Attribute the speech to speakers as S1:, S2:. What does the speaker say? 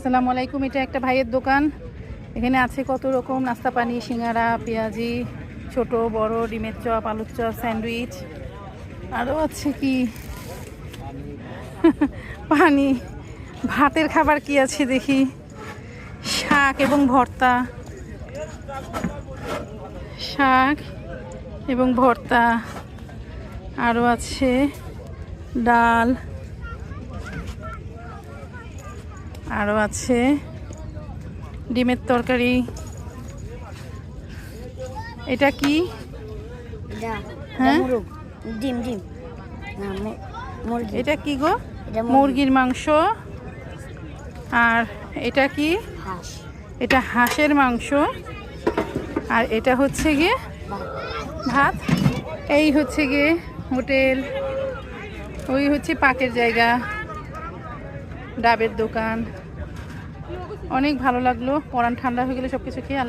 S1: আসসালামু আলাইকুম। এটা একটা ভাইয়ের দোকান। এখানে আছে কত রকম নাস্তা পানি, সিঙ্গারা, পেঁয়াজি, ছোট বড়, ডিমের চপ, আলুর চপ, স্যান্ডউইচ, আরও আছে কি পানি। ভাতের খাবার কি আছে দেখি, শাক এবং ভর্তা, শাক এবং ভর্তা, আরও আছে ডাল, আরও আছে ডিমের তরকারি। এটা কি? হ্যাঁ,
S2: ডিম ডিম মুরগি।
S1: এটা কি গো? মুরগির মাংস। আর এটা কি?
S2: হাঁস।
S1: এটা হাঁসের মাংস। আর এটা হচ্ছে গিয়ে ভাত। এই হচ্ছে গিয়ে হোটেল, ওই হচ্ছে পাকের জায়গা, ডাবের দোকান। অনেক ভালো লাগলো, পরান ঠান্ডা হয়ে গেলে সব কিছু খেয়ে।